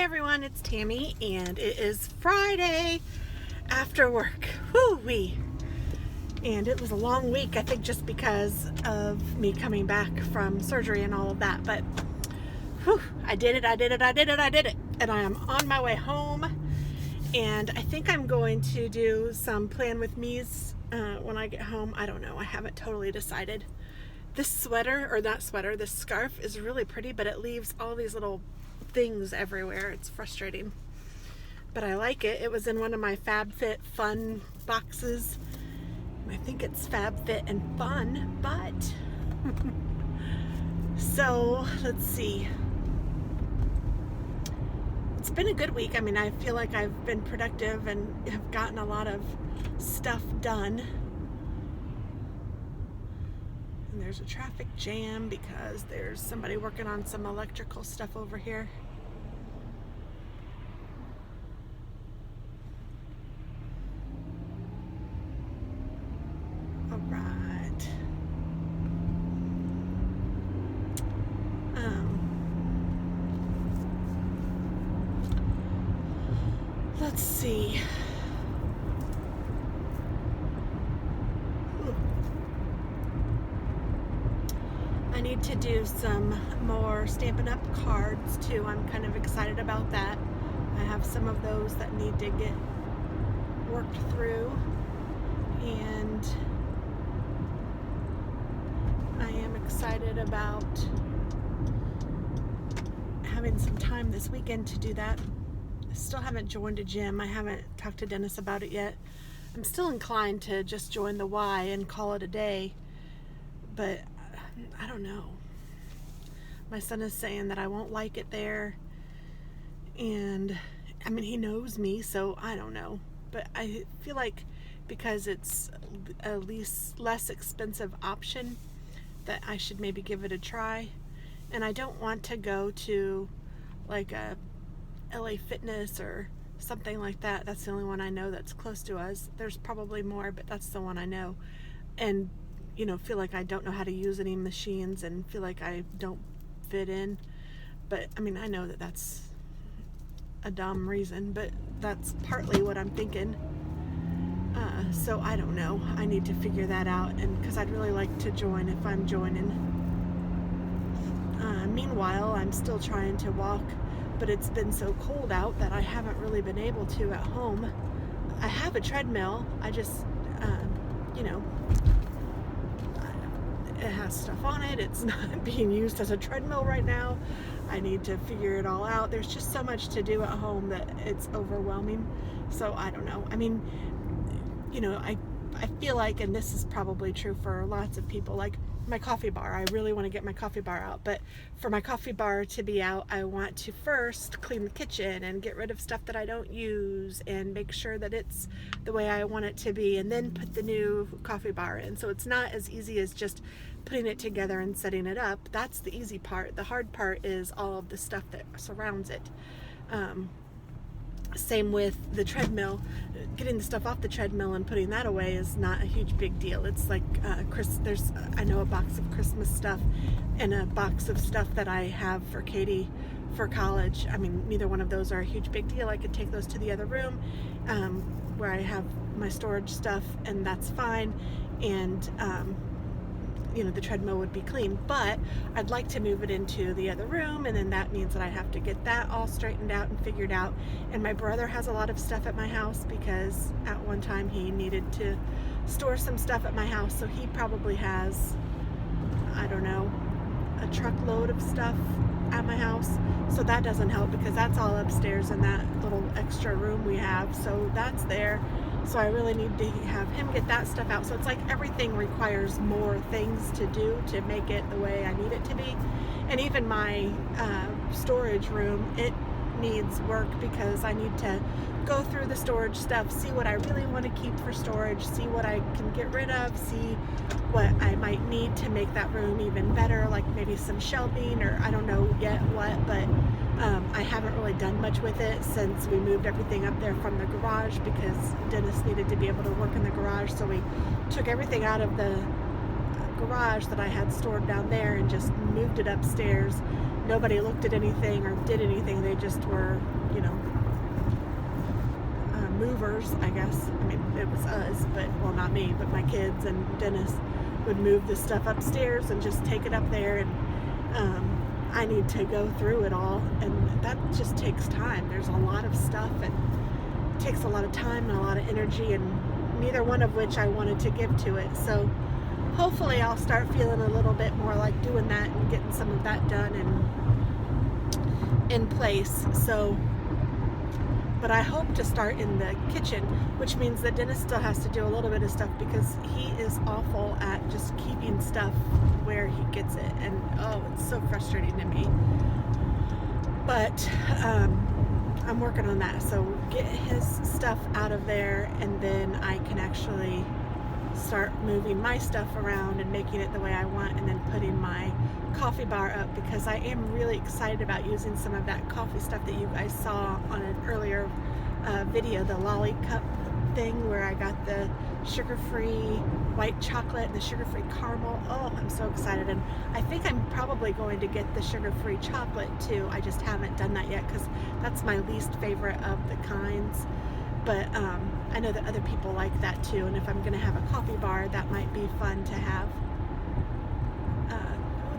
Hi everyone, it's Tammy and it is Friday after work. Woo-wee. And it was a long week, I think just because of me coming back from surgery and all of that. But whew, I did it. And I am on my way home. And I think I'm going to do some plan with me's when I get home. I don't know. I haven't totally decided. This this scarf is really pretty, but it leaves all these little things everywhere. It's frustrating, but I like it. It was in one of my FabFitFun boxes. I think it's FabFitFun, but so let's see. It's been a good week. I mean, I feel like I've been productive and have gotten a lot of stuff done. And there's a traffic jam because there's somebody working on some electrical stuff over here. All right. Let's see. I need to do some more Stampin' Up! Cards too. I'm kind of excited about that. I have some of those that need to get worked through, and I am excited about having some time this weekend to do that. I still haven't joined a gym. I haven't talked to Dennis about it yet. I'm still inclined to just join the Y and call it a day, but I don't know. My son is saying that I won't like it there, and I mean, he knows me, so I don't know. But I feel like because it's a less expensive option, that I should maybe give it a try. And I don't want to go to like a LA Fitness or something like that. That's the only one I know that's close to us. There's probably more, but that's the one I know. And feel like I don't know how to use any machines and feel like I don't fit in. But I mean, I know that that's a dumb reason, but that's partly what I'm thinking. So I don't know. I need to figure that out, and because I'd really like to join if I'm joining. Meanwhile, I'm still trying to walk, but it's been so cold out that I haven't really been able to at home. I have a treadmill. I just, it has stuff on it. It's not being used as a treadmill right now. I need to figure it all out. There's just so much to do at home that it's overwhelming. So I don't know. I mean, I feel like, and this is probably true for lots of people, like my coffee bar. I really want to get my coffee bar out, but for my coffee bar to be out, I want to first clean the kitchen and get rid of stuff that I don't use and make sure that it's the way I want it to be, and then put the new coffee bar in. So it's not as easy as just putting it together and setting it up. That's the easy part. The hard part is all of the stuff that surrounds it. Same with the treadmill. Getting the stuff off the treadmill and putting that away is not a huge big deal. It's like there's I know a box of Christmas stuff and a box of stuff that I have for Katie for college. I mean, neither one of those are a huge big deal. I could take those to the other room where I have my storage stuff, and that's fine. And the treadmill would be clean, but I'd like to move it into the other room, and then that means that I have to get that all straightened out and figured out. And my brother has a lot of stuff at my house because at one time he needed to store some stuff at my house, so he probably has, I don't know, a truckload of stuff at my house. So that doesn't help because that's all upstairs in that little extra room we have, so that's there. So I really need to have him get that stuff out. So it's like everything requires more things to do to make it the way I need it to be. And even my storage room, it needs work because I need to go through the storage stuff, see what I really want to keep for storage, see what I can get rid of, see what I might need to make that room even better, like maybe some shelving, or I don't know yet what, but I haven't really done much with it since we moved everything up there from the garage because Dennis needed to be able to work in the garage, so we took everything out of the garage that I had stored down there and just moved it upstairs. nobody looked at anything or did anything. They just were, you know, movers, I guess. I mean, it was us, but, well, not me, but my kids and Dennis would move the stuff upstairs and just take it up there, and I need to go through it all, and that just takes time. There's a lot of stuff, and it takes a lot of time and a lot of energy, and neither one of which I wanted to give to it. So hopefully I'll start feeling a little bit more like doing that and getting some of that done and in place. So, but I hope to start in the kitchen, which means that Dennis still has to do a little bit of stuff because he is awful at just keeping stuff where he gets it, and oh, it's so frustrating to me. But I'm working on that, so get his stuff out of there, and then I can actually start moving my stuff around and making it the way I want, and then putting my coffee bar up, because I am really excited about using some of that coffee stuff that you guys saw on an earlier video, the lolly cup thing where I got the sugar-free white chocolate and the sugar-free caramel. Oh, I'm so excited, and I think I'm probably going to get the sugar-free chocolate too. I just haven't done that yet because that's my least favorite of the kinds, but I know that other people like that too, and if I'm going to have a coffee bar, that might be fun to have.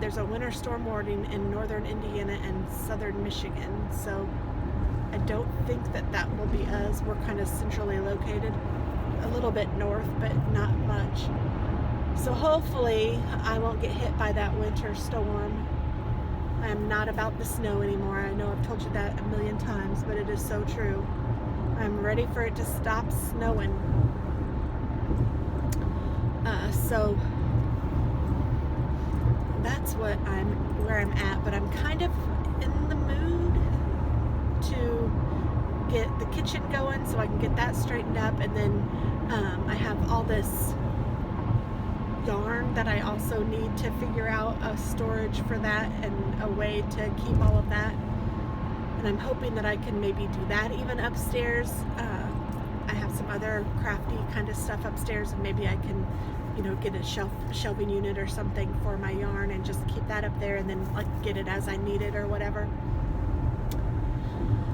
There's a winter storm warning in northern Indiana and southern Michigan, so I don't think that that will be us. We're kind of centrally located, a little bit north, but not much. So hopefully I won't get hit by that winter storm. I'm not about the snow anymore. I know I've told you that a million times, but it is so true. I'm ready for it to stop snowing. So that's where I'm at, but I'm kind of in the mood to get the kitchen going so I can get that straightened up, and then I have all this yarn that I also need to figure out a storage for that and a way to keep all of that, and I'm hoping that I can maybe do that even upstairs. I have some other crafty kind of stuff upstairs, and maybe I can, you know, get a shelving unit or something for my yarn and just keep that up there, and then like get it as I need it or whatever.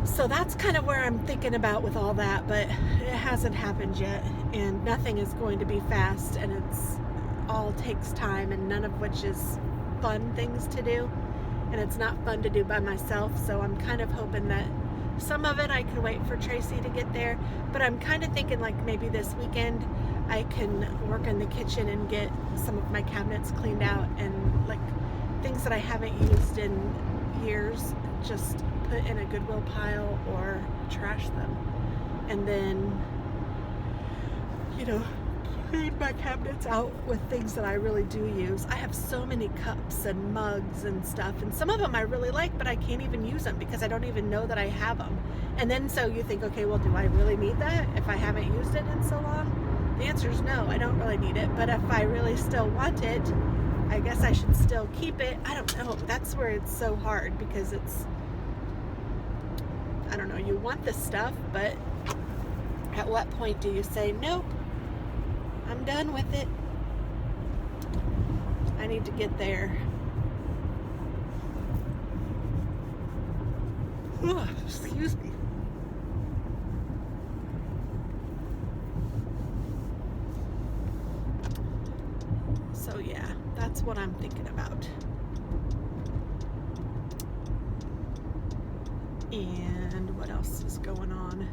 So that's kind of where I'm thinking about with all that, but it hasn't happened yet, and nothing is going to be fast, and it's all takes time, and none of which is fun things to do, and it's not fun to do by myself. So I'm kind of hoping that some of it I could wait for Tracy to get there, but I'm kind of thinking like maybe this weekend I can work in the kitchen and get some of my cabinets cleaned out, and like things that I haven't used in years, just put in a Goodwill pile or trash them, and then, you know, clean my cabinets out with things that I really do use. I have so many cups and mugs and stuff, and some of them I really like, but I can't even use them because I don't even know that I have them. And then so you think, okay, well, do I really need that if I haven't used it in so long? The answer is no, I don't really need it, but if I really still want it, I guess I should still keep it. I don't know. That's where it's so hard, because it's, I don't know, you want the stuff, but at what point do you say, nope, I'm done with it? I need to get there. Excuse me. So yeah, that's what I'm thinking about. And what else is going on?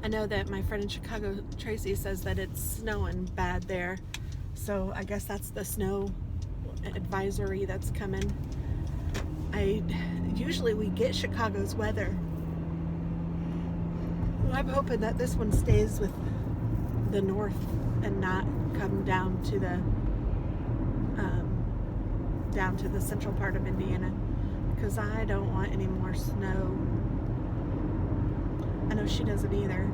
I know that my friend in Chicago, Tracy, says that it's snowing bad there. So I guess that's the snow advisory that's coming. Usually we get Chicago's weather. Well, I'm hoping that this one stays with the north and not come down to the central part of Indiana, because I don't want any more snow. I know she doesn't either.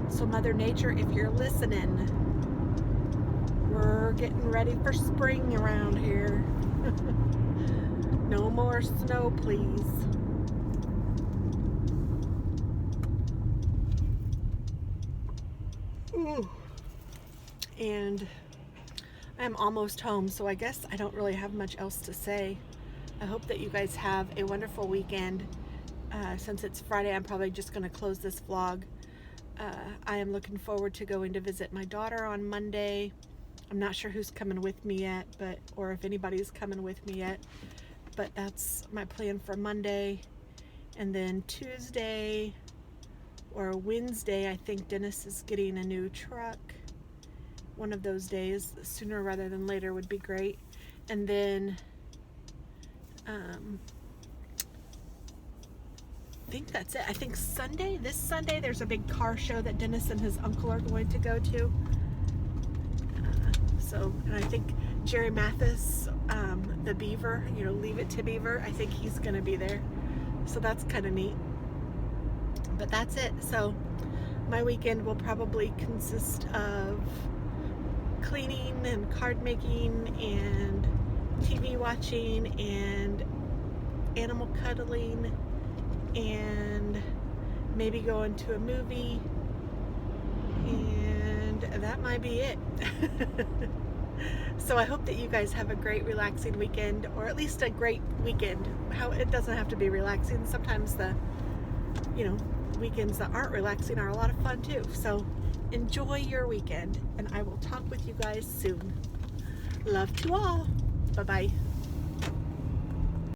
So Mother Nature, if you're listening, we're getting ready for spring around here. No more snow, please. Ooh. And I'm almost home, so I guess I don't really have much else to say. I hope that you guys have a wonderful weekend. Since it's Friday, I'm probably just going to close this vlog. I am looking forward to going to visit my daughter on Monday. I'm not sure who's coming with me yet, or if anybody's coming with me yet, but that's my plan for Monday. And then Tuesday or Wednesday, I think Dennis is getting a new truck. One of those days, sooner rather than later, would be great. And then I think that's it. I think this Sunday, there's a big car show that Dennis and his uncle are going to go to. And I think Jerry Mathis, the Beaver, Leave It to Beaver, I think he's going to be there. So that's kind of neat. But that's it. So my weekend will probably consist of cleaning and card making and TV watching and animal cuddling and maybe going to a movie, and that might be it. So I hope that you guys have a great relaxing weekend, or at least a great weekend. It doesn't have to be relaxing. Sometimes the weekends that aren't relaxing are a lot of fun too. So enjoy your weekend, and I will talk with you guys soon. Love to all. Bye-bye.